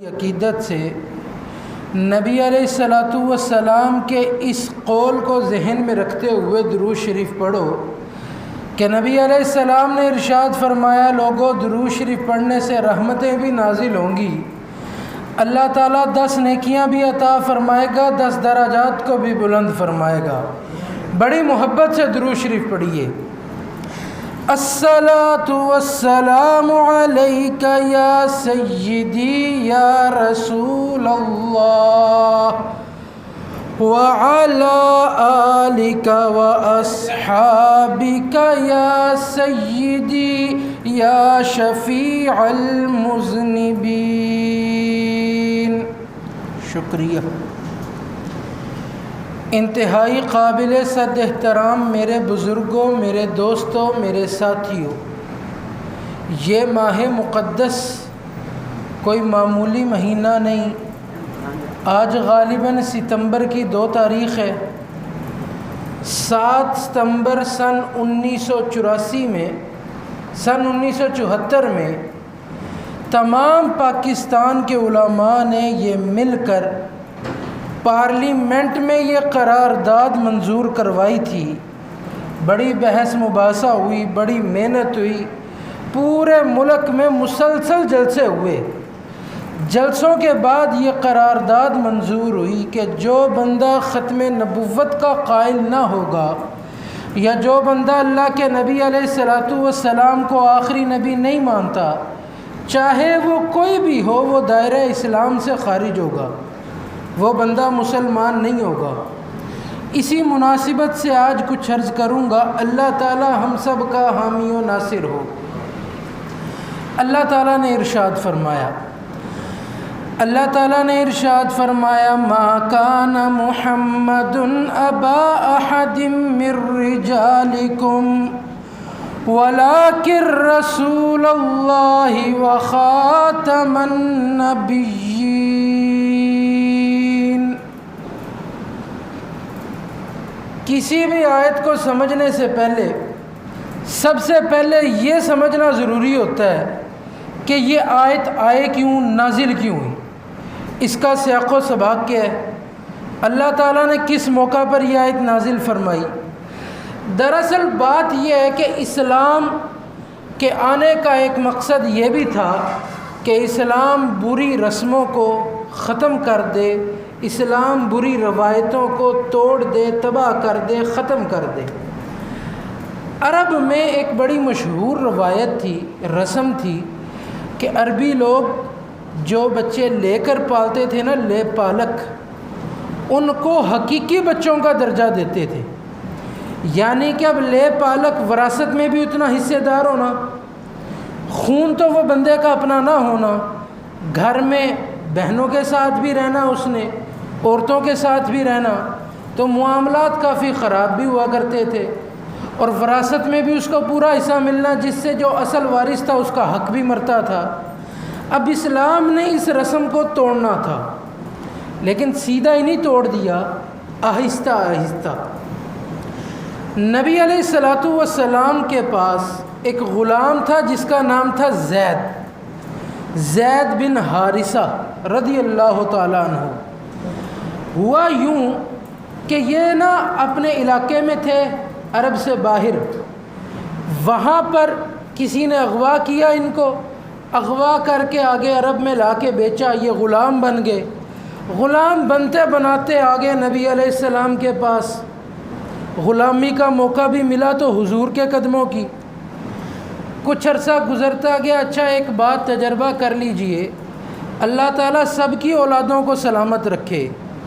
عقیدت سے نبی علیہ الصلاۃ والسلام کے اس قول کو ذہن میں رکھتے ہوئے درود شریف پڑھو کہ نبی علیہ السلام نے ارشاد فرمایا، لوگوں درود شریف پڑھنے سے رحمتیں بھی نازل ہوں گی، اللہ تعالیٰ 10 نیکیاں بھی عطا فرمائے گا، 10 درجات کو بھی بلند فرمائے گا۔ بڑی محبت سے درود شریف پڑھیے۔ الصلاۃ والسلام علیک یا سیدی یا رسول اللہ وعلی آلک واصحابک یا سیدی یا شفیع المذنبین۔ شکریہ۔ انتہائی قابل صد احترام میرے بزرگوں، میرے دوستوں، میرے ساتھیوں، یہ ماہ مقدس کوئی معمولی مہینہ نہیں۔ آج غالباً ستمبر کی 2 تاریخ ہے۔ 7 ستمبر سن 1984 میں، سن 1974 میں تمام پاکستان کے علماء نے یہ مل کر پارلیمنٹ میں یہ قرارداد منظور کروائی تھی۔ بڑی بحث مباحثہ ہوئی، بڑی محنت ہوئی، پورے ملک میں مسلسل جلسے ہوئے۔ جلسوں کے بعد یہ قرارداد منظور ہوئی کہ جو بندہ ختم نبوت کا قائل نہ ہوگا یا جو بندہ اللہ کے نبی علیہ الصلاۃ والسلام کو آخری نبی نہیں مانتا، چاہے وہ کوئی بھی ہو، وہ دائرہ اسلام سے خارج ہوگا، وہ بندہ مسلمان نہیں ہوگا۔ اسی مناسبت سے آج کچھ عرض کروں گا۔ اللہ تعالی ہم سب کا حامی و ناصر ہو۔ اللہ تعالیٰ نے ارشاد فرمایا، ما کان محمد ابا احد من رجالکم ولکن رسول اللہ وخاتم النبیین۔ کسی بھی آیت کو سمجھنے سے پہلے سب سے پہلے یہ سمجھنا ضروری ہوتا ہے کہ یہ آیت آئے کیوں، نازل کیوں ہوئی، اس کا سیاق و سباق کیا ہے، اللہ تعالیٰ نے کس موقع پر یہ آیت نازل فرمائی۔ دراصل بات یہ ہے کہ اسلام کے آنے کا ایک مقصد یہ بھی تھا کہ اسلام بری رسموں کو ختم کر دے، اسلام بری روایتوں کو توڑ دے، تباہ کر دے، ختم کر دے۔ عرب میں ایک بڑی مشہور روایت تھی، رسم تھی کہ عربی لوگ جو بچے لے کر پالتے تھے نا، لے پالک، ان کو حقیقی بچوں کا درجہ دیتے تھے۔ یعنی کہ اب لے پالک وراثت میں بھی اتنا حصے دار ہونا، خون تو وہ بندے کا اپنا نہ ہونا، گھر میں بہنوں کے ساتھ بھی رہنا، اس نے عورتوں کے ساتھ بھی رہنا، تو معاملات کافی خراب بھی ہوا کرتے تھے، اور وراثت میں بھی اس کو پورا حصہ ملنا، جس سے جو اصل وارث تھا اس کا حق بھی مرتا تھا۔ اب اسلام نے اس رسم کو توڑنا تھا، لیکن سیدھا ہی نہیں توڑ دیا، آہستہ آہستہ۔ نبی علیہ الصلاۃ والسلام کے پاس ایک غلام تھا جس کا نام تھا زید بن حارثہ رضی اللہ تعالیٰ عنہ۔ ہوا یوں کہ یہ نا اپنے علاقے میں تھے، عرب سے باہر، وہاں پر کسی نے اغوا کیا، ان کو اغوا کر کے آگے عرب میں لا کے بیچا، یہ غلام بن گئے۔ غلام بنتے بناتے آگے نبی علیہ السلام کے پاس، غلامی کا موقع بھی ملا تو حضور کے قدموں کی۔ کچھ عرصہ گزرتا گیا۔ اچھا ایک بات تجربہ کر لیجئے، اللہ تعالیٰ سب کی اولادوں کو سلامت رکھے،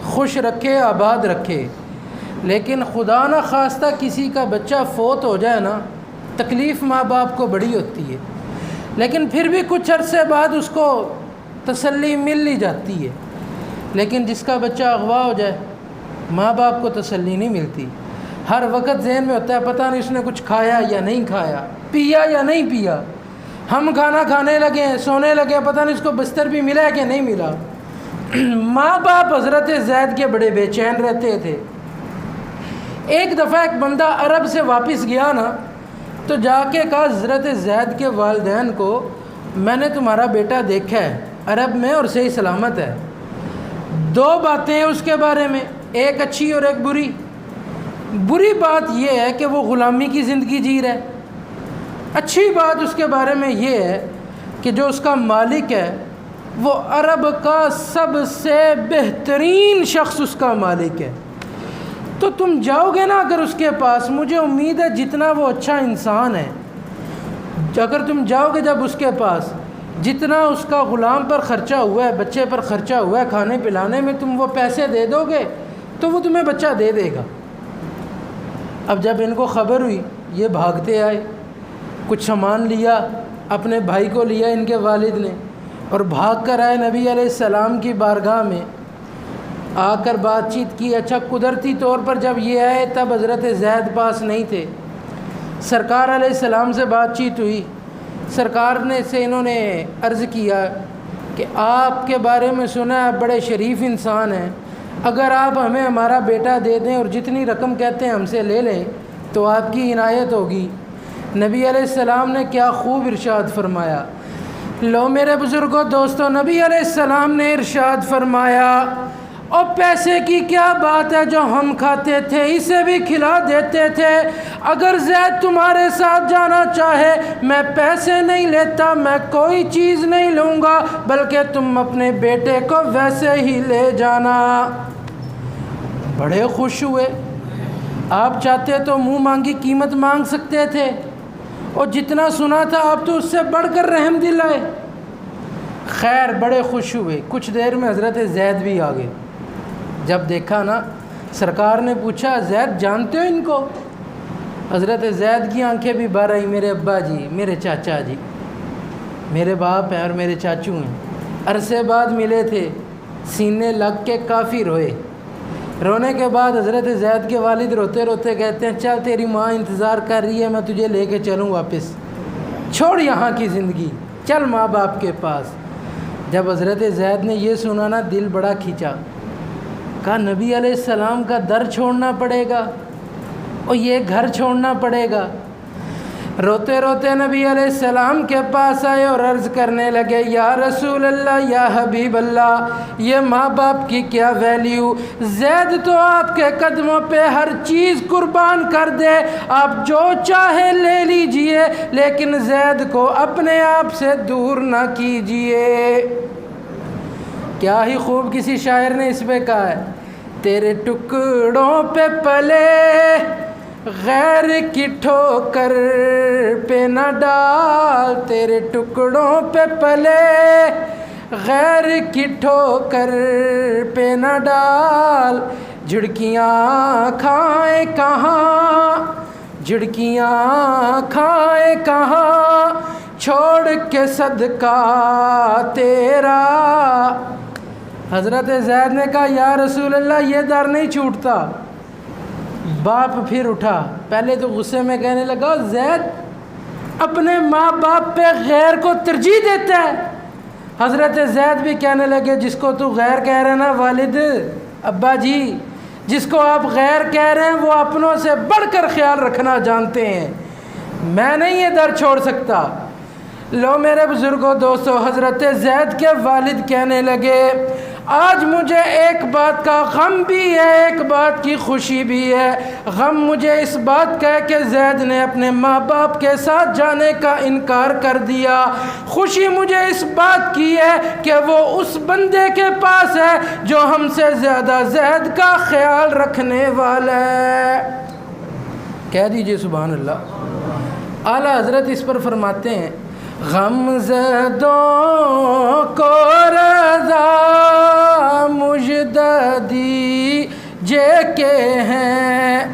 خوش رکھے، آباد رکھے، لیکن خدا نہ خواستہ کسی کا بچہ فوت ہو جائے نا، تکلیف ماں باپ کو بڑی ہوتی ہے، لیکن پھر بھی کچھ عرصے بعد اس کو تسلی مل لی جاتی ہے۔ لیکن جس کا بچہ اغوا ہو جائے، ماں باپ کو تسلی نہیں ملتی، ہر وقت ذہن میں ہوتا ہے پتہ نہیں اس نے کچھ کھایا یا نہیں کھایا، پیا یا نہیں پیا، ہم کھانا کھانے لگے ہیں، سونے لگے ہیں، پتہ نہیں اس کو بستر بھی ملا ہے کہ نہیں ملا۔ ماں باپ حضرت زید کے بڑے بے چین رہتے تھے۔ ایک دفعہ ایک بندہ عرب سے واپس گیا نا، تو جا کے کہا حضرت زید کے والدین کو، میں نے تمہارا بیٹا دیکھا ہے، عرب میں اور صحیح سلامت ہے۔ دو باتیں ہیں اس کے بارے میں، ایک اچھی اور ایک بری۔ بری بات یہ ہے کہ وہ غلامی کی زندگی جی رہا ہے۔ اچھی بات اس کے بارے میں یہ ہے کہ جو اس کا مالک ہے وہ عرب کا سب سے بہترین شخص اس کا مالک ہے۔ تو تم جاؤ گے نا اگر اس کے پاس، مجھے امید ہے جتنا وہ اچھا انسان ہے، اگر تم جاؤ گے جب اس کے پاس، جتنا اس کا غلام پر خرچہ ہوا ہے، بچے پر خرچہ ہوا ہے، کھانے پلانے میں، تم وہ پیسے دے دو گے تو وہ تمہیں بچہ دے دے گا۔ اب جب ان کو خبر ہوئی، یہ بھاگتے آئے، کچھ سامان لیا، اپنے بھائی کو لیا ان کے والد نے، اور بھاگ کر آئے نبی علیہ السلام کی بارگاہ میں، آ کر بات چیت کی۔ اچھا، قدرتی طور پر جب یہ آئے تب حضرت زید پاس نہیں تھے، سرکار علیہ السلام سے بات چیت ہوئی۔ سرکار نے سے انہوں نے عرض کیا کہ آپ کے بارے میں سنا ہے آپ بڑے شریف انسان ہیں، اگر آپ ہمیں ہمارا بیٹا دے دیں اور جتنی رقم کہتے ہیں ہم سے لے لیں تو آپ کی عنایت ہوگی۔ نبی علیہ السلام نے کیا خوب ارشاد فرمایا۔ لو میرے بزرگوں دوستوں، نبی علیہ السلام نے ارشاد فرمایا، اور پیسے کی کیا بات ہے، جو ہم کھاتے تھے اسے بھی کھلا دیتے تھے۔ اگر زید تمہارے ساتھ جانا چاہے، میں پیسے نہیں لیتا، میں کوئی چیز نہیں لوں گا، بلکہ تم اپنے بیٹے کو ویسے ہی لے جانا۔ بڑے خوش ہوئے۔ آپ چاہتے تو منہ مانگی قیمت مانگ سکتے تھے، اور جتنا سنا تھا آپ تو اس سے بڑھ کر رحم دل آئے۔ خیر، بڑے خوش ہوئے۔ کچھ دیر میں حضرت زید بھی آ گئے۔ جب دیکھا نا، سرکار نے پوچھا، زید جانتے ہو ان کو؟ حضرت زید کی آنکھیں بھی بھر آئیں، میرے ابا جی، میرے چاچا جی، میرے باپ ہیں اور میرے چاچو ہیں، عرصے بعد ملے تھے، سینے لگ کے کافی روئے۔ رونے کے بعد حضرت زید کے والد روتے روتے کہتے ہیں، چل تیری ماں انتظار کر رہی ہے، میں تجھے لے کے چلوں واپس، چھوڑ یہاں کی زندگی، چل ماں باپ کے پاس۔ جب حضرت زید نے یہ سنا نا، دل بڑا کھینچا، کہا نبی علیہ السلام کا در چھوڑنا پڑے گا اور یہ گھر چھوڑنا پڑے گا۔ روتے روتے نبی علیہ السلام کے پاس آئے اور عرض کرنے لگے، یا رسول اللہ، یا حبیب اللہ، یہ ماں باپ کی کیا ویلیو، زید تو آپ کے قدموں پہ ہر چیز قربان کر دے، آپ جو چاہے لے لیجئے، لیکن زید کو اپنے آپ سے دور نہ کیجئے۔ کیا ہی خوب کسی شاعر نے اس پہ کہا ہے، تیرے ٹکڑوں پہ پلے غیر کی ٹھوکر پہ نہ ڈال، تیرے ٹکڑوں پہ پلے غیر کی ٹھوکر پہ نہ ڈال، جھڑکیاں کھائیں کہاں، جھڑکیاں کھائیں کہاں، چھوڑ کے صدقہ تیرا۔ حضرت زید نے کہا، یا رسول اللہ، یہ در نہیں چھوٹتا۔ باپ پھر اٹھا، پہلے تو غصے میں کہنے لگا، زید اپنے ماں باپ پہ غیر کو ترجیح دیتا ہے۔ حضرت زید بھی کہنے لگے، جس کو تو غیر کہہ رہے نا والد، ابا جی، جس کو آپ غیر کہہ رہے ہیں وہ اپنوں سے بڑھ کر خیال رکھنا جانتے ہیں، میں نہیں یہ در چھوڑ سکتا۔ لو میرے بزرگوں دوستو، حضرت زید کے والد کہنے لگے، آج مجھے ایک بات کا غم بھی ہے، ایک بات کی خوشی بھی ہے۔ غم مجھے اس بات کا ہے کہ زید نے اپنے ماں باپ کے ساتھ جانے کا انکار کر دیا، خوشی مجھے اس بات کی ہے کہ وہ اس بندے کے پاس ہے جو ہم سے زیادہ زید کا خیال رکھنے والا ہے۔ کہہ دیجئے سبحان اللہ۔ اعلیٰ حضرت اس پر فرماتے ہیں، غم زدوں کو رضا مجدہ دیجے کے ہیں،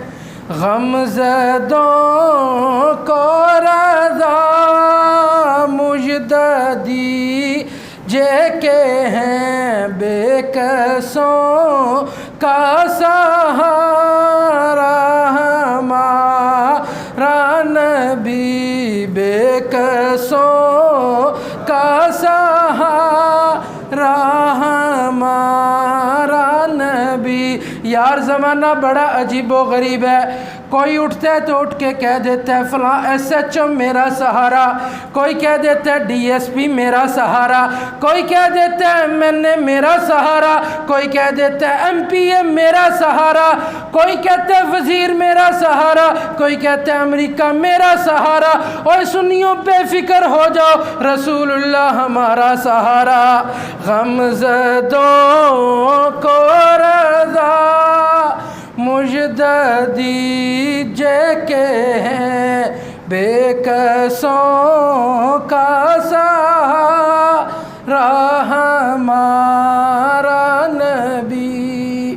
غم زدوں کو رضا مجدہ دیجے کے ہیں، بے کسوں کا سہارا ہمارا نبی، بے کسوں کا سہارا ہمارا نبی۔ یار زمانہ بڑا عجیب و غریب ہے، کوئی اٹھتا ہے تو اٹھ کے کہہ دیتا ہے فلاں SHO میرا سہارا، کوئی کہہ دیتا ہے DSP میرا سہارا، کوئی کہہ دیتا ہے MNA میرا سہارا، کوئی کہہ دیتا ہے MPA میرا سہارا، کوئی کہتا ہے وزیر میرا سہارا، کوئی کہتا ہے امریکہ میرا سہارا۔ اور سنیوں بے فکر ہو جاؤ، رسول اللہ ہمارا سہارا، غمزدوں کو رضا مجدہ دیجئے کہ ہیں بے کسوں کا سہارا ہمارا نبی۔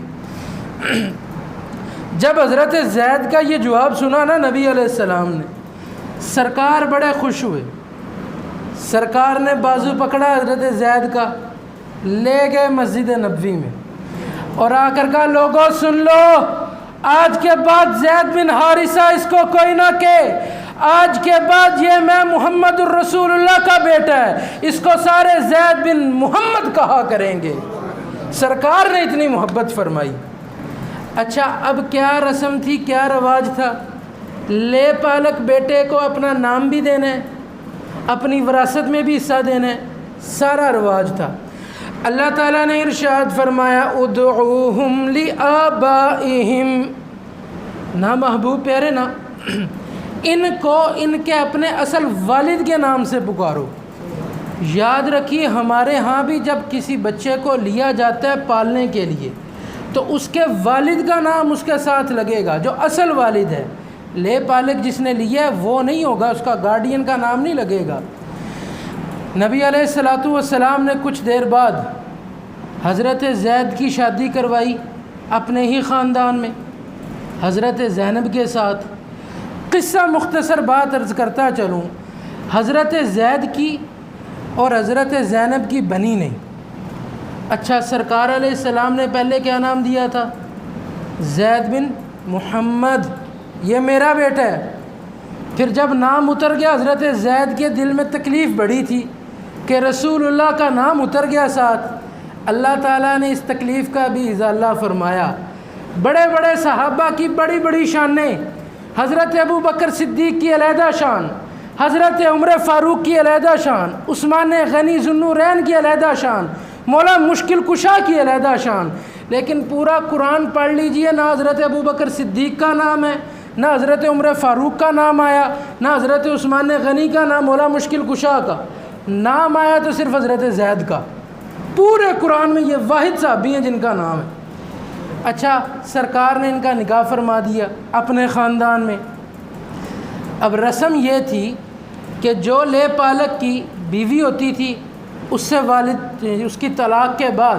جب حضرت زید کا یہ جواب سنا نا نبی علیہ السلام نے، سرکار بڑے خوش ہوئے۔ سرکار نے بازو پکڑا حضرت زید کا، لے گئے مسجد نبوی میں اور آ کر کہا لوگوں سن لو، آج کے بعد زید بن حارثہ اس کو کوئی نہ کہے، آج کے بعد یہ میں محمد الرسول اللہ کا بیٹا ہے، اس کو سارے زید بن محمد کہا کریں گے۔ سرکار نے اتنی محبت فرمائی۔ اچھا اب کیا رسم تھی، کیا رواج تھا؟ لے پالک بیٹے کو اپنا نام بھی دینا ہے، اپنی وراثت میں بھی حصہ دینا ہے، سارا رواج تھا۔ اللہ تعالیٰ نے ارشاد فرمایا ادعوہم لآبائہم، نا محبوب پیارے نا، ان کو ان کے اپنے اصل والد کے نام سے پکارو۔ یاد رکھیے ہمارے ہاں بھی جب کسی بچے کو لیا جاتا ہے پالنے کے لیے تو اس کے والد کا نام اس کے ساتھ لگے گا، جو اصل والد ہے۔ لے پالک جس نے لیا ہے وہ نہیں ہوگا، اس کا گارڈین کا نام نہیں لگے گا۔ نبی علیہ السلام نے کچھ دیر بعد حضرت زید کی شادی کروائی اپنے ہی خاندان میں حضرت زینب کے ساتھ۔ قصہ مختصر بات عرض کرتا چلوں، حضرت زید کی اور حضرت زینب کی بنی نہیں۔ اچھا سرکار علیہ السلام نے پہلے کیا نام دیا تھا؟ زید بن محمد، یہ میرا بیٹا ہے۔ پھر جب نام اتر گیا، حضرت زید کے دل میں تکلیف بڑی تھی کہ رسول اللہ کا نام اتر گیا ساتھ۔ اللہ تعالیٰ نے اس تکلیف کا بھی ازالہ فرمایا۔ بڑے بڑے صحابہ کی بڑی بڑی شانیں، حضرت ابو بکر صدیق کی علیحدہ شان، حضرت عمر فاروق کی علیحدہ شان، عثمان غنی ذوالنورین کی علیحدہ شان، مولا مشکل کشا کی علیحدہ شان، لیکن پورا قرآن پڑھ لیجئے، نہ حضرت ابو بکر صدیق کا نام ہے، نہ حضرت عمر فاروق کا نام آیا، نہ حضرت عثمان غنی کا نام، مولا مشکل کشا کا نام آیا، تو صرف حضرت زید کا۔ پورے قرآن میں یہ واحد صحابی ہیں جن کا نام ہے۔ اچھا سرکار نے ان کا نکاح فرما دیا اپنے خاندان میں۔ اب رسم یہ تھی کہ جو لے پالک کی بیوی ہوتی تھی اس سے والد، اس کی طلاق کے بعد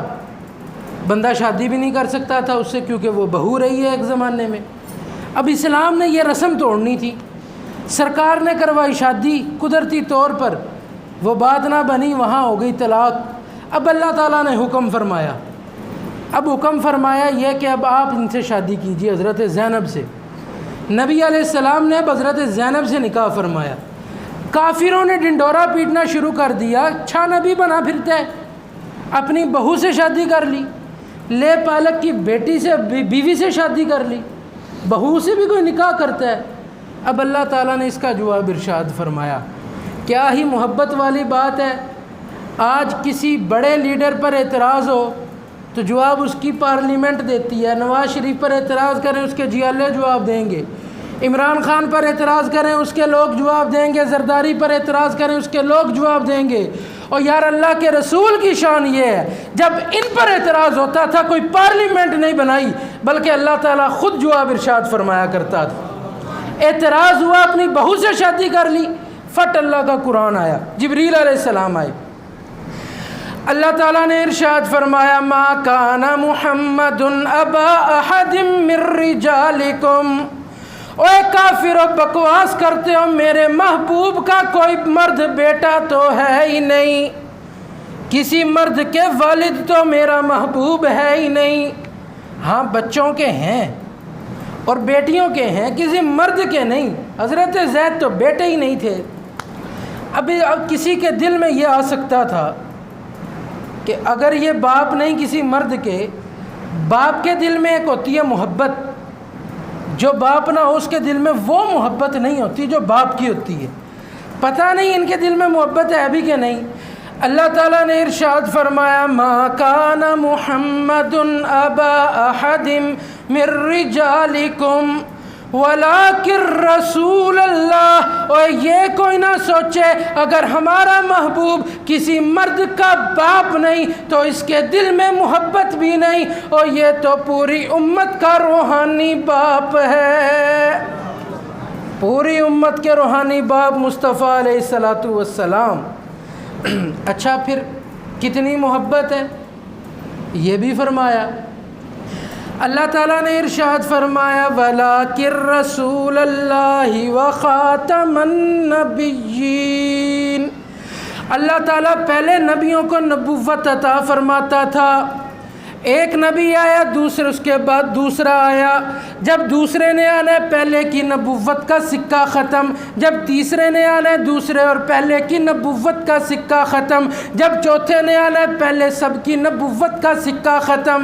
بندہ شادی بھی نہیں کر سکتا تھا اس سے، کیونکہ وہ بہو رہی ہے ایک زمانے میں۔ اب اسلام نے یہ رسم توڑنی تھی، سرکار نے کروائی شادی، قدرتی طور پر وہ بات نہ بنی، وہاں ہو گئی طلاق۔ اب اللہ تعالیٰ نے حکم فرمایا، حکم فرمایا یہ کہ اب آپ ان سے شادی کیجیے، حضرت زینب سے۔ نبی علیہ السلام نے اب حضرت زینب سے نکاح فرمایا۔ کافروں نے ڈنڈورا پیٹنا شروع کر دیا، اچھا نبی بنا پھرتا ہے، اپنی بہو سے شادی کر لی، لے پالک کی بیٹی سے، بیوی سے شادی کر لی، بہو سے بھی کوئی نکاح کرتا ہے۔ اب اللہ تعالیٰ نے اس کا جواب ارشاد فرمایا۔ کیا ہی محبت والی بات ہے، آج کسی بڑے لیڈر پر اعتراض ہو تو جواب اس کی پارلیمنٹ دیتی ہے۔ نواز شریف پر اعتراض کریں اس کے جی ایل اے جواب دیں گے، عمران خان پر اعتراض کریں اس کے لوگ جواب دیں گے، زرداری پر اعتراض کریں اس کے لوگ جواب دیں گے۔ اور یار اللہ کے رسول کی شان یہ ہے، جب ان پر اعتراض ہوتا تھا کوئی پارلیمنٹ نہیں بنائی بلکہ اللہ تعالیٰ خود جواب ارشاد فرمایا کرتا تھا۔ اعتراض ہوا، اپنی بہو سے شادی کر لی، فٹ اللہ کا قرآن آیا، جبریل علیہ السلام آئے، اللہ تعالیٰ نے ارشاد فرمایا ما کان محمد ابا احد من رجالکم۔ اوے کافرو بکواس کرتے ہو، میرے محبوب کا کوئی مرد بیٹا تو ہے ہی نہیں، کسی مرد کے والد تو میرا محبوب ہے ہی نہیں۔ ہاں بچوں کے ہیں اور بیٹیوں کے ہیں، کسی مرد کے نہیں۔ حضرت زید تو بیٹے ہی نہیں تھے۔ اب کسی کے دل میں یہ آ سکتا تھا کہ اگر یہ باپ نہیں کسی مرد کے، باپ کے دل میں ایک ہوتی ہے محبت، جو باپ نہ ہو اس کے دل میں وہ محبت نہیں ہوتی جو باپ کی ہوتی ہے۔ پتہ نہیں ان کے دل میں محبت ہے بھی کہ نہیں۔ اللہ تعالیٰ نے ارشاد فرمایا ما کان محمد ابا احد من رجالکم ولیکن رسول اللہ۔ اور یہ کوئی نہ سوچے اگر ہمارا محبوب کسی مرد کا باپ نہیں تو اس کے دل میں محبت بھی نہیں، اور یہ تو پوری امت کا روحانی باپ ہے، پوری امت کے روحانی باپ مصطفیٰ علیہ الصلاۃ والسلام۔ اچھا پھر کتنی محبت ہے یہ بھی فرمایا۔ اللہ تعالیٰ نے ارشاد فرمایا وَلَٰكِن رَّسُولَ اللَّهِ وَخَاتَمَ النَّبِيِّينَ۔ اللہ تعالیٰ پہلے نبیوں کو نبوت عطا فرماتا تھا، ایک نبی آیا دوسرے اس کے بعد دوسرا آیا، جب دوسرے نے آنا پہلے کی نبوت کا سکہ ختم، جب تیسرے نے آنا دوسرے اور پہلے کی نبوت کا سکہ ختم، جب چوتھے نے آنا پہلے سب کی نبوت کا سکہ ختم۔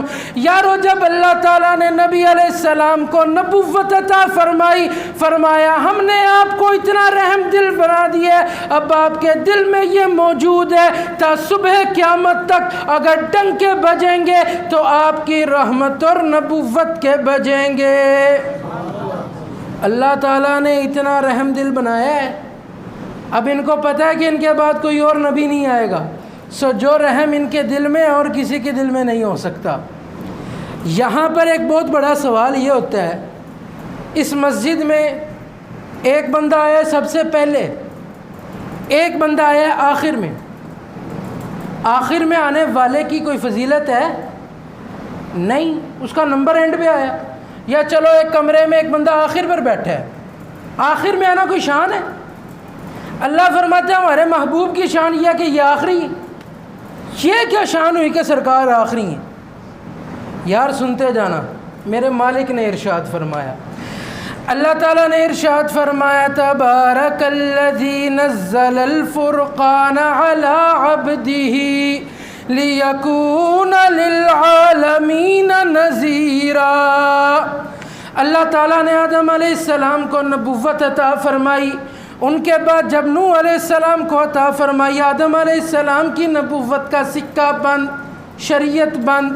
یارو جب اللہ تعالیٰ نے نبی علیہ السلام کو نبوت عطا فرمائی، فرمایا ہم نے آپ کو اتنا رحم دل بنا دیا، اب آپ کے دل میں یہ موجود ہے تا صبح قیامت تک اگر ڈنکے بجیں گے تو آپ کی رحمت اور نبوت کے بجیں گے۔ اللہ تعالیٰ نے اتنا رحم دل بنایا ہے، اب ان کو پتہ ہے کہ ان کے بعد کوئی اور نبی نہیں آئے گا، سو جو رحم ان کے دل میں اور کسی کے دل میں نہیں ہو سکتا۔ یہاں پر ایک بہت بڑا سوال یہ ہوتا ہے، اس مسجد میں ایک بندہ آیا سب سے پہلے، ایک بندہ آیا آخر میں، آخر میں آنے والے کی کوئی فضیلت ہے؟ نہیں، اس کا نمبر اینڈ پہ آیا۔ یا چلو ایک کمرے میں ایک بندہ آخر پر بیٹھا ہے، آخر میں آنا کوئی شان ہے؟ اللہ فرماتے ہیں ہمارے محبوب کی شان یہ ہے کہ یہ آخری ہے۔ یہ کیا شان ہوئی کہ سرکار آخری ہیں؟ یار سنتے جانا، میرے مالک نے ارشاد فرمایا، اللہ تعالیٰ نے ارشاد فرمایا تبارک الذی نزل الفرقان علی عبدہ لِيَكُونَ لِلْعَالَمِينَ نَذِيرًا۔ اللہ تعالیٰ نے آدم علیہ السلام کو نبوت عطا فرمائی، ان کے بعد جب نوح علیہ السلام کو عطا فرمائی، آدم علیہ السلام کی نبوت کا سکہ بند، شریعت بند۔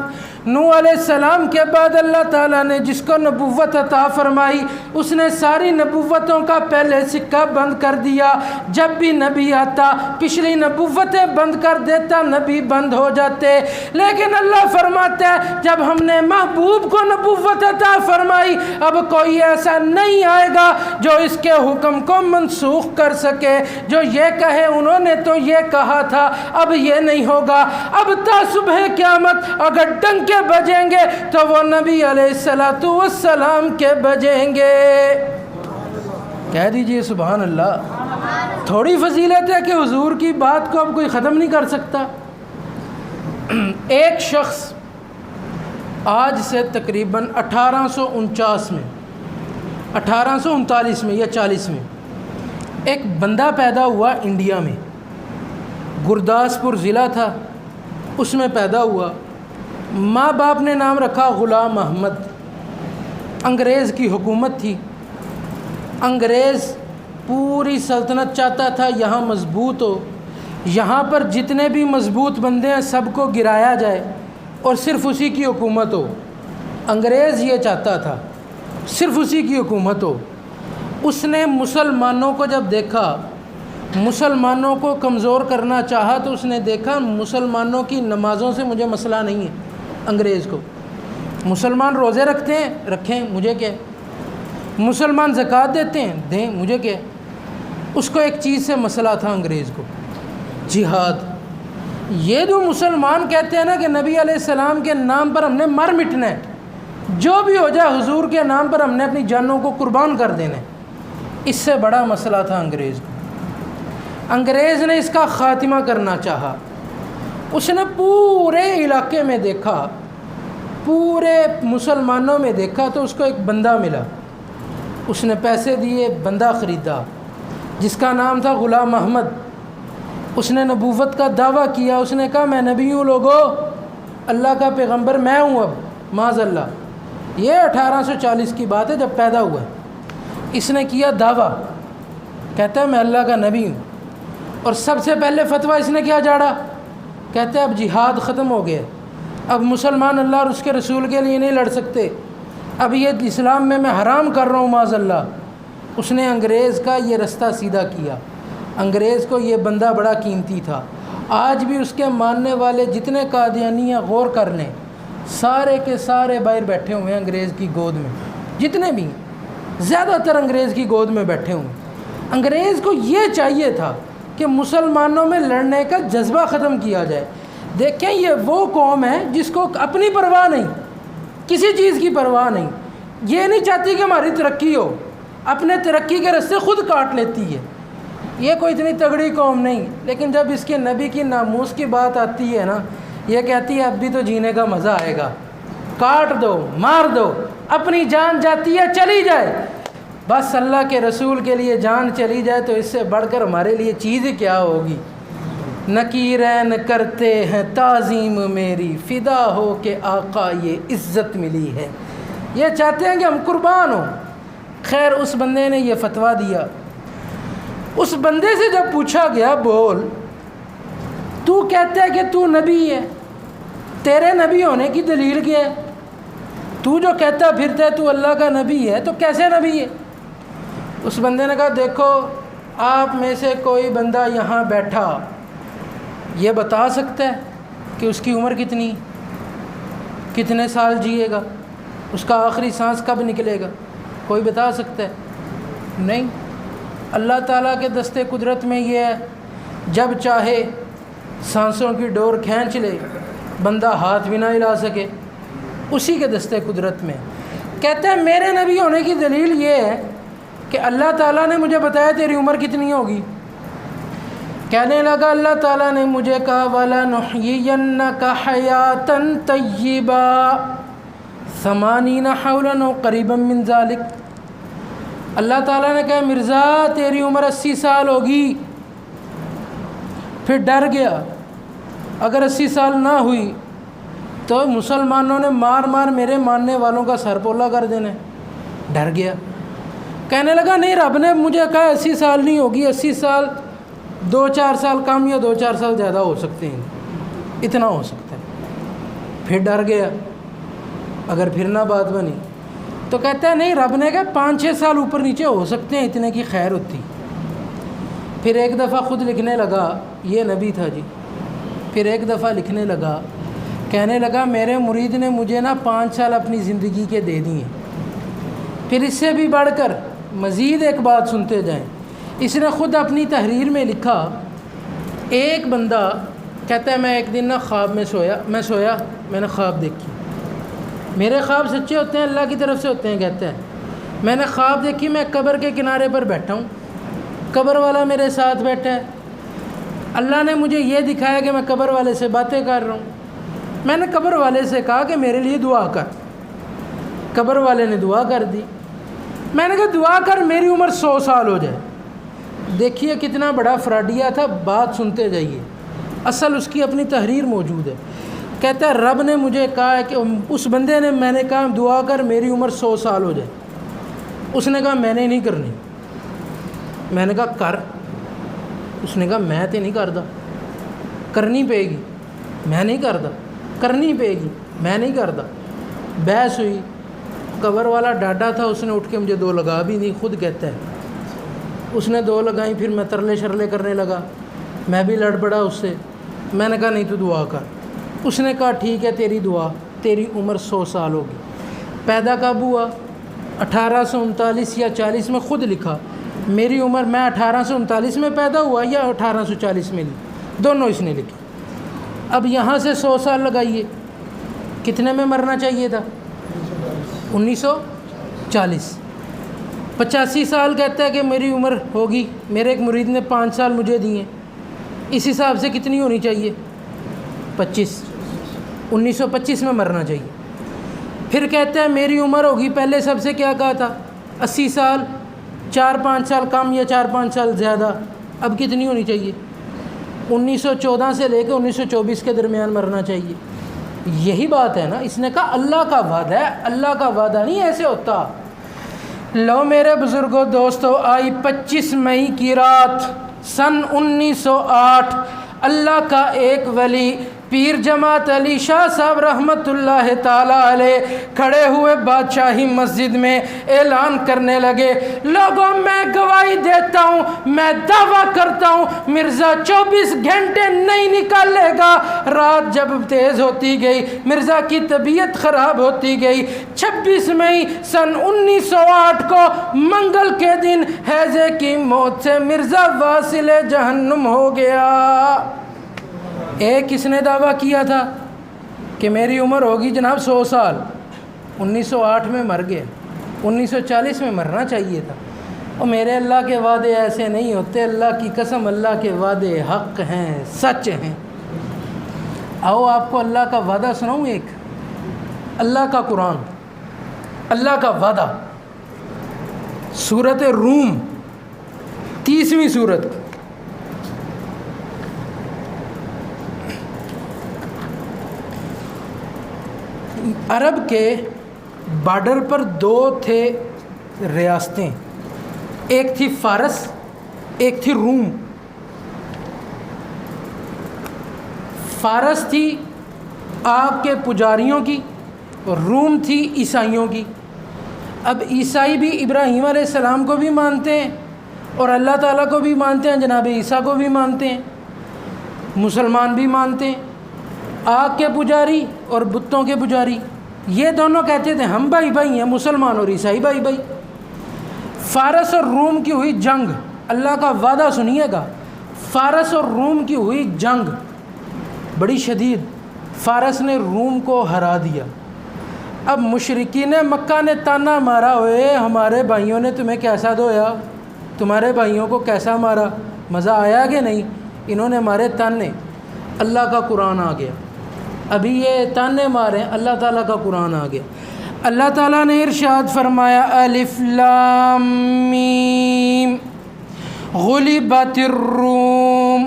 نوح علیہ السلام کے بعد اللہ تعالیٰ نے جس کو نبوت عطا فرمائی اس نے ساری نبوتوں کا پہلے سکہ بند کر دیا۔ جب بھی نبی آتا پچھلی نبوتیں بند کر دیتا، نبی بند ہو جاتے۔ لیکن اللہ فرماتا ہے جب ہم نے محبوب کو نبوت عطا فرمائی اب کوئی ایسا نہیں آئے گا جو اس کے حکم کو منسوخ کر سکے، جو یہ کہے انہوں نے تو یہ کہا تھا، اب یہ نہیں ہوگا۔ اب تا صبح قیامت اگر ڈنک بجیں گے تو وہ نبی علیہ الصلوۃ والسلام کے بجیں گے۔ کہہ دیجئے سبحان اللہ۔ تھوڑی فضیلت ہے کہ حضور کی بات کو اب کوئی ختم نہیں کر سکتا۔ ایک شخص آج سے تقریباً 1849 میں 1839 میں یا 40 میں ایک بندہ پیدا ہوا انڈیا میں، گرداسپور ضلع تھا، اس میں پیدا ہوا۔ ماں باپ نے نام رکھا غلام احمد۔ انگریز کی حکومت تھی، انگریز پوری سلطنت چاہتا تھا یہاں مضبوط ہو، یہاں پر جتنے بھی مضبوط بندے ہیں سب کو گرایا جائے اور صرف اسی کی حکومت ہو۔ انگریز یہ چاہتا تھا صرف اسی کی حکومت ہو۔ اس نے مسلمانوں کو جب دیکھا، مسلمانوں کو کمزور کرنا چاہا تو اس نے دیکھا مسلمانوں کی نمازوں سے مجھے مسئلہ نہیں ہے۔ انگریز کو مسلمان روزے رکھتے ہیں رکھیں، مجھے کیا؟ مسلمان زکوٰۃ دیتے ہیں دیں، مجھے کیا؟ اس کو ایک چیز سے مسئلہ تھا انگریز کو، جہاد۔ یہ جو مسلمان کہتے ہیں نا کہ نبی علیہ السلام کے نام پر ہم نے مر مٹنا ہے، جو بھی ہو جائے حضور کے نام پر ہم نے اپنی جانوں کو قربان کر دینا ہے، اس سے بڑا مسئلہ تھا انگریز کو۔ انگریز نے اس کا خاتمہ کرنا چاہا۔ اس نے پورے علاقے میں دیکھا، پورے مسلمانوں میں دیکھا تو اس کو ایک بندہ ملا۔ اس نے پیسے دیے، بندہ خریدا جس کا نام تھا غلام احمد۔ اس نے نبوت کا دعویٰ کیا، اس نے کہا میں نبی ہوں لوگو، اللہ کا پیغمبر میں ہوں، اب معاذ اللہ یہ 1840 کی بات ہے جب پیدا ہوا ہے۔ اس نے کیا دعویٰ، کہتا ہے میں اللہ کا نبی ہوں، اور سب سے پہلے فتویٰ اس نے کیا جاڑا، کہتا ہے اب جہاد ختم ہو گیا، اب مسلمان اللہ اور اس کے رسول کے لیے نہیں لڑ سکتے، اب یہ اسلام میں حرام کر رہا ہوں معاذ اللہ۔ اس نے انگریز کا یہ رستہ سیدھا کیا۔ انگریز کو یہ بندہ بڑا قیمتی تھا۔ آج بھی اس کے ماننے والے جتنے قادیانیاں غور کر لیں، سارے کے سارے باہر بیٹھے ہوئے ہیں انگریز کی گود میں، جتنے بھی زیادہ تر انگریز کی گود میں بیٹھے ہوئے ہیں۔ انگریز کو یہ چاہیے تھا کہ مسلمانوں میں لڑنے کا جذبہ ختم کیا جائے۔ دیکھیں یہ وہ قوم ہے جس کو اپنی پرواہ نہیں، کسی چیز کی پرواہ نہیں، یہ نہیں چاہتی کہ ہماری ترقی ہو، اپنے ترقی کے راستے خود کاٹ لیتی ہے۔ یہ کوئی اتنی تگڑی قوم نہیں، لیکن جب اس کے نبی کی ناموس کی بات آتی ہے نا، یہ کہتی ہے اب بھی تو جینے کا مزہ آئے گا، کاٹ دو، مار دو، اپنی جان جاتی ہے چلی جائے، بس اللہ کے رسول کے لیے جان چلی جائے تو اس سے بڑھ کر ہمارے لیے چیز کیا ہوگی۔ نکیرین کرتے ہیں تعظیم میری، فدا ہو کہ آقا یہ عزت ملی ہے۔ یہ چاہتے ہیں کہ ہم قربان ہوں۔ خیر اس بندے نے یہ فتویٰ دیا۔ اس بندے سے جب پوچھا گیا بول تو کہتا ہے کہ تو نبی ہے، تیرے نبی ہونے کی دلیل کیا ہے؟ تو جو کہتا پھرتا ہے تو اللہ کا نبی ہے تو کیسے نبی ہے؟ اس بندے نے کہا دیکھو آپ میں سے کوئی بندہ یہاں بیٹھا یہ بتا سکتا ہے کہ اس کی عمر کتنے سال جیے گا، اس کا آخری سانس کب نکلے گا؟ کوئی بتا سکتا ہے؟ نہیں۔ اللہ تعالیٰ کے دستے قدرت میں یہ ہے جب چاہے سانسوں کی ڈور کھینچ لے، بندہ ہاتھ بھی نہ ہلا سکے، اسی کے دستے قدرت میں۔ کہتے ہیں میرے نبی ہونے کی دلیل یہ ہے کہ اللہ تعالیٰ نے مجھے بتایا تیری عمر کتنی ہوگی۔ کہنے لگا اللہ تعالیٰ نے مجھے کہا وَلَنُحْيِيَنَّكَ حَيَاةً طَيِّبَةً 80 حولاً قریباً من ذلك۔ اللہ تعالیٰ نے کہا مرزا تیری عمر 80 سال ہوگی۔ پھر ڈر گیا، اگر 80 سال نہ ہوئی تو مسلمانوں نے مار مار میرے ماننے والوں کا سر پولا کر دینا۔ ڈر گیا، کہنے لگا نہیں رب نے مجھے کہا 80 سال نہیں ہوگی، 80 سال 2-4 سال کم یا 2-4 سال زیادہ ہو سکتے ہیں، اتنا ہو سکتا ہے۔ پھر ڈر گیا، اگر پھر نہ بات بنی تو کہتا ہے نہیں رب نے کہا 5-6 سال اوپر نیچے ہو سکتے ہیں، اتنے کی خیر ہوتی۔ پھر ایک دفعہ خود لکھنے لگا، یہ نبی تھا جی، پھر ایک دفعہ لکھنے لگا، کہنے لگا میرے مرید نے مجھے نا 5 سال اپنی زندگی کے دے دیے۔ پھر اس سے بھی بڑھ کر مزید ایک بات سنتے جائیں، اس نے خود اپنی تحریر میں لکھا، ایک بندہ کہتا ہے میں ایک دن نا خواب میں سویا، میں نے خواب دیکھی، میرے خواب سچے ہوتے ہیں اللہ کی طرف سے ہوتے ہیں، کہتا ہے میں نے خواب دیکھی میں قبر کے کنارے پر بیٹھا ہوں، قبر والا میرے ساتھ بیٹھا ہے، اللہ نے مجھے یہ دکھایا کہ میں قبر والے سے باتیں کر رہا ہوں۔ میں نے قبر والے سے کہا کہ میرے لیے دعا کر، قبر والے نے دعا کر دی۔ میں نے کہا دعا کر میری عمر 100 سال ہو جائے۔ دیکھیے کتنا بڑا فراڈیا تھا، بات سنتے جائیے، اصل اس کی اپنی تحریر موجود ہے۔ کہتا ہے رب نے مجھے کہا کہ اس بندے نے، میں نے کہا دعا کر میری عمر 100 سال ہو جائے، اس نے کہا میں نے نہیں کرنی۔ میں نے کہا کر، اس نے کہا میں تو نہیں کردا، کرنی پے گی، میں نہیں کردا، کرنی پے گی، میں نہیں کردا۔ بحث ہوئی، قبر والا ڈاڈا تھا، اس نے اٹھ کے مجھے 2 لگا بھی دی، خود کہتا ہے اس نے 2 لگائیں، پھر میں ترلے شرلے کرنے لگا، میں بھی لڑ پڑا اس سے۔ میں نے کہا نہیں تو دعا کر۔ اس نے کہا ٹھیک ہے تیری دعا، تیری عمر 100 سال ہوگی۔ پیدا کب ہوا؟ 1839 یا 40 میں، خود لکھا میری عمر، میں 1839 میں پیدا ہوا یا 1840 میں، دونوں اس نے لکھی۔ اب یہاں سے 100 سال لگائیے، کتنے میں مرنا چاہیے تھا؟ 1940۔ 85 سال کہتا ہے کہ میری عمر ہوگی، میرے ایک مرید نے 5 سال مجھے دیے، اس حساب سے کتنی ہونی چاہیے؟ 25۔ 1925 میں مرنا چاہیے۔ پھر کہتا ہے میری عمر ہوگی، پہلے سب سے کیا کہا تھا؟ 80 سال، 4-5 سال کم یا 4-5 سال زیادہ، اب کتنی ہونی چاہیے؟ 1914 سے لے کے 1924 کے درمیان مرنا چاہیے۔ یہی بات ہے نا، اس نے کہا اللہ کا وعدہ ہے، اللہ کا وعدہ نہیں ایسے ہوتا۔ لو میرے بزرگوں دوستو، آئی 25 مئی کی رات سن 1908، اللہ کا ایک ولی پیر جماعت علی شاہ صاحب رحمۃ اللہ تعالیٰ علیہ کھڑے ہوئے بادشاہی مسجد میں اعلان کرنے لگے، لوگوں میں گواہی دیتا ہوں، میں دعویٰ کرتا ہوں مرزا 24 گھنٹے نہیں نکالے گا۔ رات جب تیز ہوتی گئی، مرزا کی طبیعت خراب ہوتی گئی۔ 26 مئی سن 1908 کو منگل کے دن ہیضے کی موت سے مرزا واصل جہنم ہو گیا۔ ایک کس نے دعویٰ کیا تھا کہ میری عمر ہوگی جناب 100 سال، 1908 میں مر گئے، 1940 میں مرنا چاہیے تھا۔ اور میرے اللہ کے وعدے ایسے نہیں ہوتے، اللہ کی قسم اللہ کے وعدے حق ہیں، سچ ہیں۔ آؤ آپ کو اللہ کا وعدہ سناؤں، ایک اللہ کا قرآن، اللہ کا وعدہ، سورۃ روم 30ویں سورت۔ عرب کے بارڈر پر 2 تھے ریاستیں، ایک تھی فارس، ایک تھی روم۔ فارس تھی آگ کے پجاریوں کی، اور روم تھی عیسائیوں کی۔ اب عیسائی بھی ابراہیم علیہ السلام کو بھی مانتے ہیں اور اللہ تعالیٰ کو بھی مانتے ہیں، جناب عیسیٰ کو بھی مانتے ہیں، مسلمان بھی مانتے ہیں۔ آگ کے پجاری اور بتوں کے پجاری، یہ دونوں کہتے تھے ہم بھائی بھائی ہیں، مسلمان اور عیسائی بھائی بھائی۔ فارس اور روم کی ہوئی جنگ، اللہ کا وعدہ سنیے گا، فارس اور روم کی ہوئی جنگ بڑی شدید، فارس نے روم کو ہرا دیا۔ اب مشرکین مکہ نے تانا مارا، ہوئے ہمارے بھائیوں نے تمہیں کیسا دھویا، تمہارے بھائیوں کو کیسا مارا، مزہ آیا کہ نہیں؟ انہوں نے مارے تانے، اللہ کا قرآن آ گیا۔ ابھی یہ تانے مارے، اللہ تعالیٰ کا قرآن آ گیا۔ اللہ تعالیٰ نے ارشاد فرمایا، الف لام میم غلبت الروم،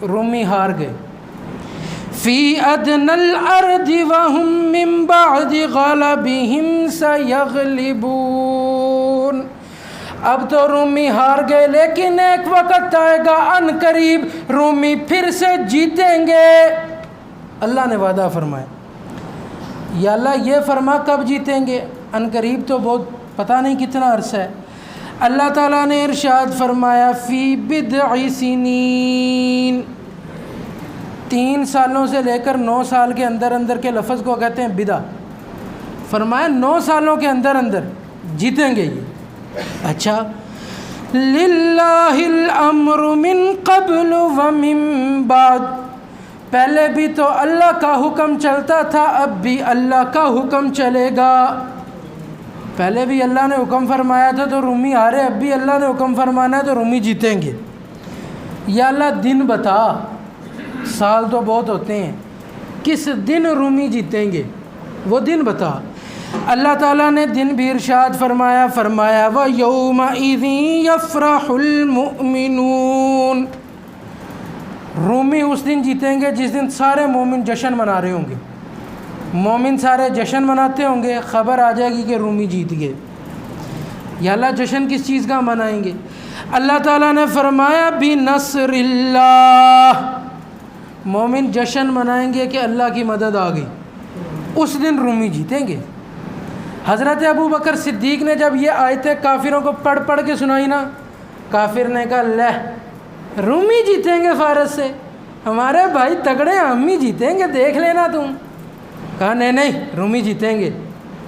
رومی ہار گئے، فی ادنی الارض وهم من بعد غلبهم سیغلبون۔ اب تو رومی ہار گئے، لیکن ایک وقت آئے گا ان قریب رومی پھر سے جیتیں گے۔ اللہ نے وعدہ فرمایا، یا اللہ یہ فرما کب جیتیں گے؟ ان قریب تو بہت پتہ نہیں کتنا عرصہ ہے۔ اللہ تعالیٰ نے ارشاد فرمایا، فی بضع سنین، 3 سالوں سے لے کر 9 سال کے اندر اندر کے لفظ کو کہتے ہیں بدع۔ فرمایا 9 سالوں کے اندر اندر جیتیں گے یہ۔ اچھا، للہ الامر من قبل ومن بعد، پہلے بھی تو اللہ کا حکم چلتا تھا، اب بھی اللہ کا حکم چلے گا۔ پہلے بھی اللہ نے حکم فرمایا تھا تو رومی ہارے، اب بھی اللہ نے حکم فرمانا ہے تو رومی جیتیں گے۔ یا اللہ دن بتا، سال تو بہت ہوتے ہیں، کس دن رومی جیتیں گے وہ دن بتا۔ اللہ تعالیٰ نے دن بھی ارشاد فرمایا، وَيَوْمَئِذٍ يَفْرَحُ الْمُؤْمِنُونَ، رومی اس دن جیتیں گے جس دن سارے مومن جشن منا رہے ہوں گے، مومن سارے جشن مناتے ہوں گے، خبر آ جائے گی کہ رومی جیت گئے۔ یا اللہ جشن کس چیز کا منائیں گے؟ اللہ تعالیٰ نے فرمایا، بِنَصْرِ اللَّهِ، مومن جشن منائیں گے کہ اللہ کی مدد آ گئی، اس دن رومی جیتیں گے۔ حضرت ابو بکر صدیق نے جب یہ آیتیں کافروں کو پڑھ پڑھ کے سنائی نا، کافر نے کہا لہ رومی جیتیں گے فارس سے، ہمارے بھائی تگڑے ہیں، ہم ہی جیتیں گے، دیکھ لینا تم۔ کہا نہیں رومی جیتیں گے،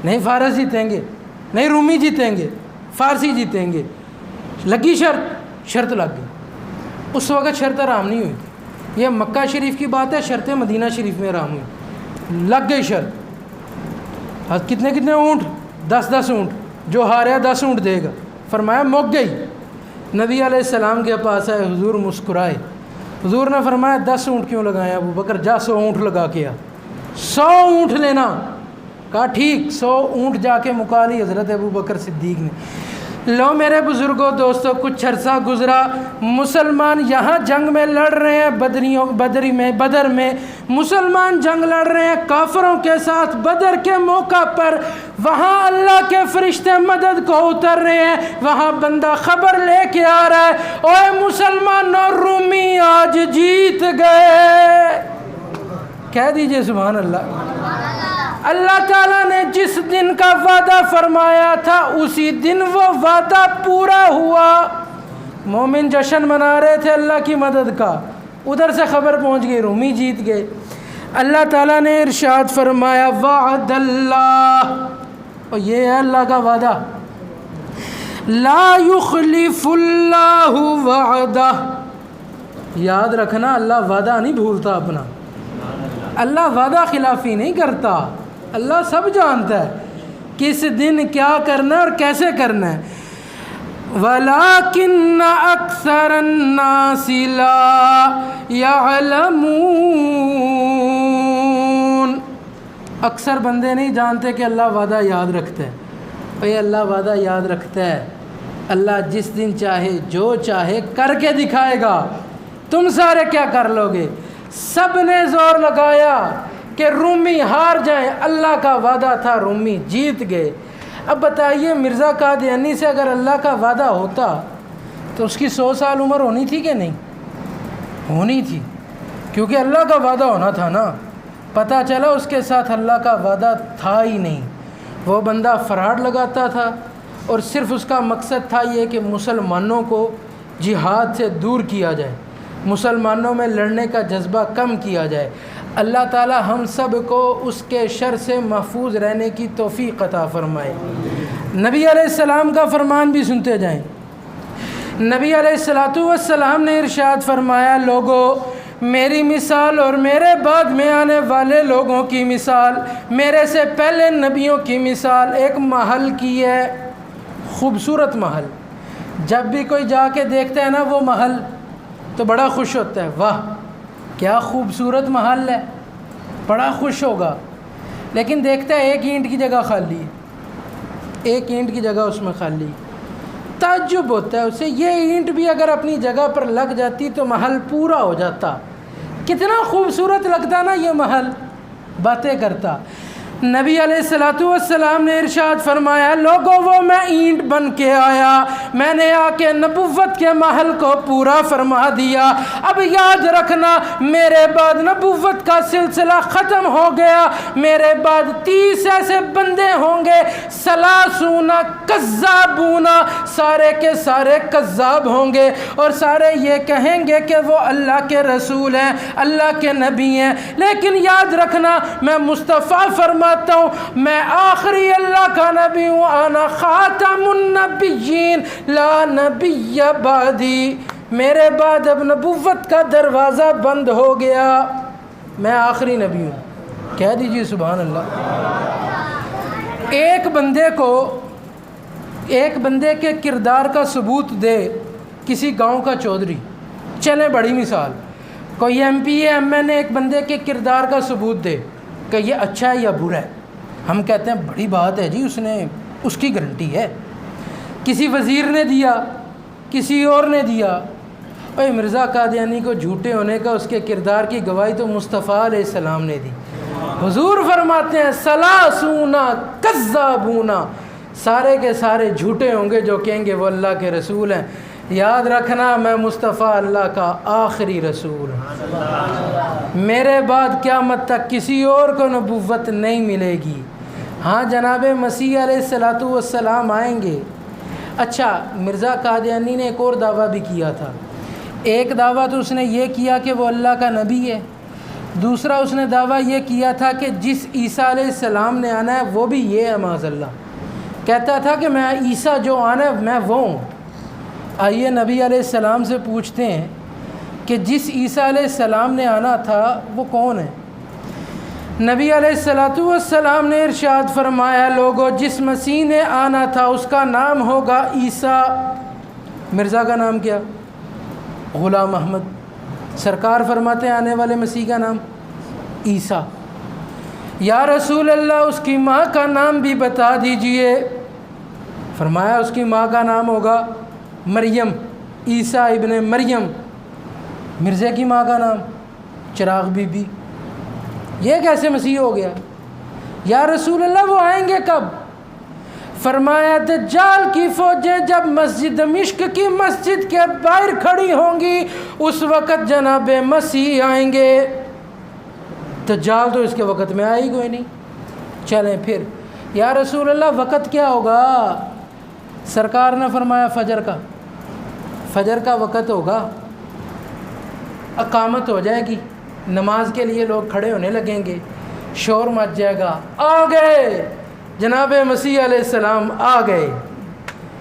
نہیں فارس جیتیں گے، نہیں رومی جیتیں گے، فارسی جیتیں گے۔ لگی شرط لگ گئی۔ اس وقت شرط آرام نہیں ہوئی تھی، یہ مکہ شریف کی بات ہے، شرط مدینہ شریف میں آرام ہوئی، لگ گئی شرط۔ کتنے اونٹ؟ 10 اونٹ، جو ہاریا 10 اونٹ دے گا۔ فرمایا موک گئی۔ نبی علیہ السلام کے پاس آئے، حضور مسکرائے، حضور نے فرمایا 10 اونٹ کیوں لگائے ابو بکر، جا 100 اونٹ لگا کے آ، 100 اونٹ لینا۔ کہا ٹھیک، 100 اونٹ جا کے مکا لی حضرت ابو بکر صدیق نے۔ لو میرے بزرگوں دوستوں، کچھ عرصہ گزرا، مسلمان یہاں جنگ میں لڑ رہے ہیں، بدر میں مسلمان جنگ لڑ رہے ہیں کافروں کے ساتھ بدر کے موقع پر، وہاں اللہ کے فرشتے مدد کو اتر رہے ہیں، وہاں بندہ خبر لے کے آ رہا ہے، اوے مسلمانوں رومی آج جیت گئے۔ کہہ دیجئے سبحان اللہ۔ اللہ تعالیٰ نے جس دن کا وعدہ فرمایا تھا اسی دن وہ وعدہ پورا ہوا۔ مومن جشن منا رہے تھے اللہ کی مدد کا، ادھر سے خبر پہنچ گئی رومی جیت گئے۔ اللہ تعالیٰ نے ارشاد فرمایا وعد اللہ، اور یہ ہے اللہ کا وعدہ، لا یخلف اللہ وعدہ۔ یاد رکھنا اللہ وعدہ نہیں بھولتا اپنا، اللہ وعدہ خلافی نہیں کرتا، اللہ سب جانتا ہے کس دن کیا کرنا ہے اور کیسے کرنا ہے۔ وَلَٰكِنَّ أَكْثَرَ النَّاسِ لَا يَعْلَمُونَ، اکثر بندے نہیں جانتے کہ اللہ وعدہ یاد رکھتا ہے۔ بھئی اللہ وعدہ یاد رکھتا ہے، اللہ جس دن چاہے جو چاہے کر کے دکھائے گا، تم سارے کیا کر لو گے؟ سب نے زور لگایا کہ رومی ہار جائیں، اللہ کا وعدہ تھا رومی جیت گئے۔ اب بتائیے مرزا قادیانی سے اگر اللہ کا وعدہ ہوتا تو اس کی 100 سال عمر ہونی تھی کہ نہیں؟ ہونی تھی، کیونکہ اللہ کا وعدہ ہونا تھا نا۔ پتہ چلا اس کے ساتھ اللہ کا وعدہ تھا ہی نہیں، وہ بندہ فراڈ لگاتا تھا، اور صرف اس کا مقصد تھا یہ کہ مسلمانوں کو جہاد سے دور کیا جائے، مسلمانوں میں لڑنے کا جذبہ کم کیا جائے۔ اللہ تعالی ہم سب کو اس کے شر سے محفوظ رہنے کی توفیق عطا فرمائے۔ نبی علیہ السلام کا فرمان بھی سنتے جائیں۔ نبی علیہ السلام نے ارشاد فرمایا لوگو میری مثال اور میرے بعد میں آنے والے لوگوں کی مثال، میرے سے پہلے نبیوں کی مثال ایک محل کی ہے، خوبصورت محل۔ جب بھی کوئی جا کے دیکھتا ہے نا وہ محل تو بڑا خوش ہوتا ہے، واہ کیا خوبصورت محل ہے، بڑا خوش ہوگا۔ لیکن دیکھتا ہے ایک اینٹ کی جگہ خالی ہے، ایک اینٹ کی جگہ اس میں خالی، تعجب ہوتا ہے اسے، یہ اینٹ بھی اگر اپنی جگہ پر لگ جاتی تو محل پورا ہو جاتا، کتنا خوبصورت لگتا نا یہ محل، باتیں کرتا۔ نبی علیہ السلام نے ارشاد فرمایا لوگوں وہ میں اینٹ بن کے آیا، میں نے آ کے نبوت کے محل کو پورا فرما دیا۔ اب یاد رکھنا میرے بعد نبوت کا سلسلہ ختم ہو گیا، میرے بعد 30 ایسے بندے ہوں گے، 30 کذابون، سارے کے سارے کذاب ہوں گے، اور سارے یہ کہیں گے کہ وہ اللہ کے رسول ہیں، اللہ کے نبی ہیں، لیکن یاد رکھنا میں مصطفیٰ فرماتا ہوں میں آخری اللہ کا نبی ہوں، انا خاتم النبیین لا نبی بعدی، میرے بعد اب نبوت کا دروازہ بند ہو گیا، میں آخری نبی ہوں۔ کہہ دیجیے سبحان اللہ۔ ایک بندے کے کردار کا ثبوت دے کسی گاؤں کا چودھری، چلے بڑی مثال، کوئی ایم پی ایم این اے ایک بندے کے کردار کا ثبوت دے کہ یہ اچھا ہے یا برا ہے، ہم کہتے ہیں بڑی بات ہے جی، اس کی گارنٹی ہے۔ کسی وزیر نے دیا، کسی اور نے دیا، اوے مرزا قادیانی کو جھوٹے ہونے کا اس کے کردار کی گواہی تو مصطفیٰ علیہ السلام نے دی۔ حضور فرماتے ہیں 30 کذابون، سارے کے سارے جھوٹے ہوں گے جو کہیں گے وہ اللہ کے رسول ہیں۔ یاد رکھنا میں مصطفیٰ اللہ کا آخری رسول ہوں، میرے بعد قیامت تک کسی اور کو نبوت نہیں ملے گی۔ ہاں جناب مسیح علیہ السلام آئیں گے۔ اچھا مرزا قادیانی نے ایک اور دعویٰ بھی کیا تھا، ایک دعویٰ تو اس نے یہ کیا کہ وہ اللہ کا نبی ہے، دوسرا اس نے دعویٰ یہ کیا تھا کہ جس عیسیٰ علیہ السلام نے آنا ہے وہ بھی یہ ہے، معاذ اللہ کہتا تھا کہ میں عیسیٰ جو آنا ہے میں وہ ہوں۔ آئیے نبی علیہ السلام سے پوچھتے ہیں کہ جس عیسیٰ علیہ السلام نے آنا تھا وہ کون ہے؟ نبی علیہ السلام نے ارشاد فرمایا لوگوں جس مسیح نے آنا تھا اس کا نام ہوگا عیسیٰ۔ مرزا کا نام کیا؟ غلام احمد۔ سرکار فرماتے ہیں آنے والے مسیح کا نام عیسیٰ۔ یا رسول اللہ اس کی ماں کا نام بھی بتا دیجئے۔ فرمایا اس کی ماں کا نام ہوگا مریم، عیسیٰ ابن مریم، مرزا کی ماں کا نام چراغ بی بی۔ یہ کیسے مسیح ہو گیا؟ یا رسول اللہ وہ آئیں گے کب؟ فرمایا دجال کی فوجیں جب مسجد دمشق کی مسجد کے باہر کھڑی ہوں گی اس وقت جناب مسیح آئیں گے۔ دجال تو اس کے وقت میں آئی کوئی نہیں۔ چلیں پھر، یا رسول اللہ وقت کیا ہوگا؟ سرکار نے فرمایا فجر کا وقت ہوگا، اقامت ہو جائے گی، نماز کے لیے لوگ کھڑے ہونے لگیں گے، شور مچ جائے گا، آ گئے جناب مسیح علیہ السلام، آ گئے۔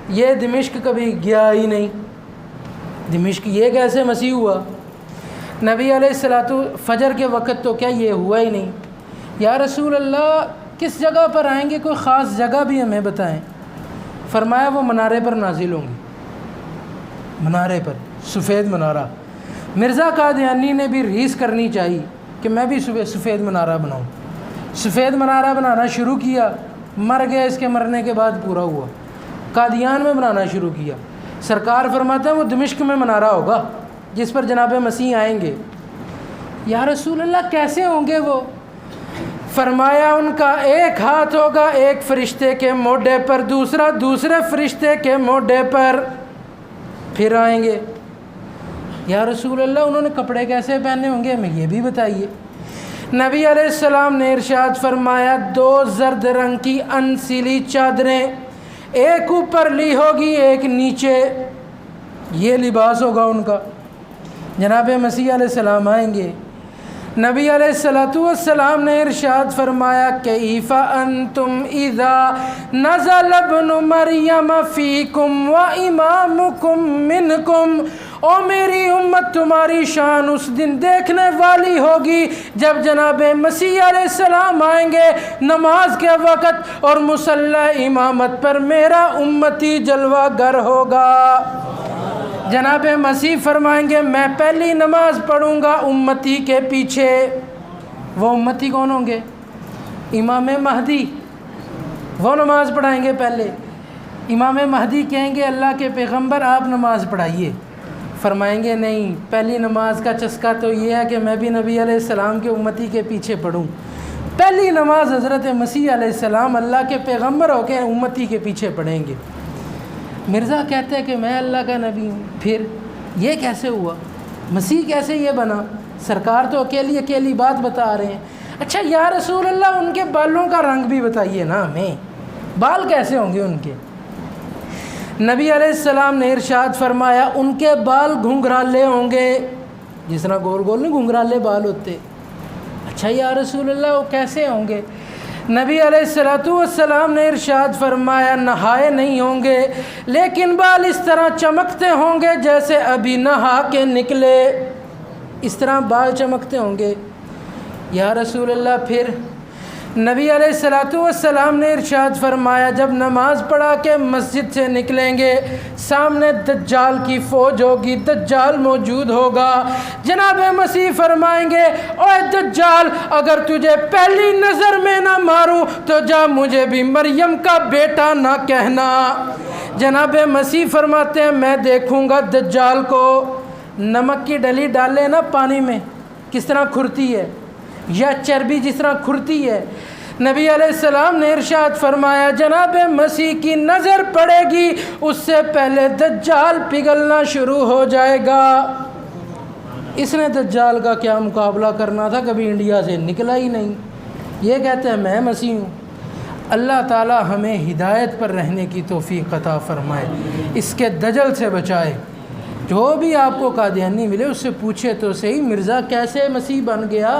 یہ دمشق کبھی گیا ہی نہیں، دمشق یہ کیسے مسیح ہوا؟ نبی علیہ الصلوۃ فجر کے وقت تو کیا یہ ہوا ہی نہیں؟ یا رسول اللہ کس جگہ پر آئیں گے؟ کوئی خاص جگہ بھی ہمیں بتائیں۔ فرمایا وہ منارے پر نازل ہوں گے، منارے پر، سفید منارہ۔ مرزا قادیانی نے بھی ریس کرنی چاہیے کہ میں بھی سفید منارہ بناؤں۔ سفید منارہ بنانا شروع کیا، مر گیا، اس کے مرنے کے بعد پورا ہوا۔ قادیان میں بنانا شروع کیا۔ سرکار فرماتے ہیں وہ دمشق میں منارہ ہوگا جس پر جناب مسیح آئیں گے۔ یا رسول اللہ کیسے ہوں گے وہ؟ فرمایا ان کا ایک ہاتھ ہوگا ایک فرشتے کے موڈے پر، دوسرا دوسرے فرشتے کے موڈے پر، پھر آئیں گے۔ یا رسول اللہ انہوں نے کپڑے کیسے پہنے ہوں گے؟ ہمیں یہ بھی بتائیے۔ نبی علیہ السلام نے ارشاد فرمایا 2 زرد رنگ کی انسلی چادریں، ایک اوپر لی ہوگی ایک نیچے، یہ لباس ہوگا ان کا۔ جناب مسیح علیہ السلام آئیں گے۔ نبی علیہ السلام نے ارشاد فرمایا کیف انتم اذا نزل ابن مریم فیکم و امامکم منکم، او میری امت تمہاری شان اس دن دیکھنے والی ہوگی جب جناب مسیح علیہ السلام آئیں گے نماز کے وقت اور مصلی امامت پر میرا امتی جلوہ گر ہوگا۔ جناب مسیح فرمائیں گے میں پہلی نماز پڑھوں گا امتی کے پیچھے۔ وہ امتی کون ہوں گے؟ امام مہدی، وہ نماز پڑھائیں گے پہلے۔ امام مہدی کہیں گے اللہ کے پیغمبر آپ نماز پڑھائیے، فرمائیں گے نہیں، پہلی نماز کا چسکا تو یہ ہے کہ میں بھی نبی علیہ السلام کے امتی کے پیچھے پڑھوں۔ پہلی نماز حضرت مسیح علیہ السلام اللہ کے پیغمبر ہو کے امتی کے پیچھے پڑھیں گے۔ مرزا کہتے ہیں کہ میں اللہ کا نبی ہوں، پھر یہ کیسے ہوا؟ مسیح کیسے یہ بنا؟ سرکار تو اکیلی بات بتا رہے ہیں۔ اچھا یا رسول اللہ ان کے بالوں کا رنگ بھی بتائیے نا ہمیں، بال کیسے ہوں گے ان کے؟ نبی علیہ السلام نے ارشاد فرمایا ان کے بال گھنگرالے ہوں گے، جس طرح گول گول نہیں گھنگرالے بال ہوتے۔ اچھا یا رسول اللہ وہ کیسے ہوں گے؟ نبی علیہ السلام نے ارشاد فرمایا نہائے نہیں ہوں گے لیکن بال اس طرح چمکتے ہوں گے جیسے ابھی نہا کے نکلے، اس طرح بال چمکتے ہوں گے۔ یا رسول اللہ پھر نبی علیہ السلام نے ارشاد فرمایا جب نماز پڑھا کے مسجد سے نکلیں گے سامنے دجال کی فوج ہوگی، دجال موجود ہوگا۔ جناب مسیح فرمائیں گے اوے دجال اگر تجھے پہلی نظر میں نہ ماروں تو جا مجھے بھی مریم کا بیٹا نہ کہنا۔ جناب مسیح فرماتے ہیں میں دیکھوں گا دجال کو، نمک کی ڈلی ڈالے نا پانی میں کس طرح کھرتی ہے، یا چربی جس طرح کھرتی ہے۔ نبی علیہ السلام نے ارشاد فرمایا جناب مسیح کی نظر پڑے گی اس سے پہلے دجال پگھلنا شروع ہو جائے گا۔ اس نے دجال کا کیا مقابلہ کرنا تھا، کبھی انڈیا سے نکلا ہی نہیں، یہ کہتے ہیں میں مسیح ہوں۔ اللہ تعالی ہمیں ہدایت پر رہنے کی توفیق عطا فرمائے، اس کے دجل سے بچائے۔ جو بھی آپ کو قادیانی ملے اس سے پوچھے تو صحیح مرزا کیسے مسیح بن گیا؟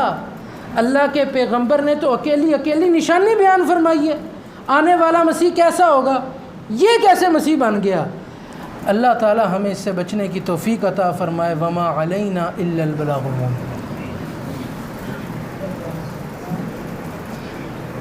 اللہ کے پیغمبر نے تو اکیلی نشانی بیان فرمائی ہے، آنے والا مسیح کیسا ہوگا، یہ کیسے مسیح بن گیا؟ اللہ تعالی ہمیں اس سے بچنے کی توفیق عطا فرمائے۔ وما علینا الا البلاغ المبین۔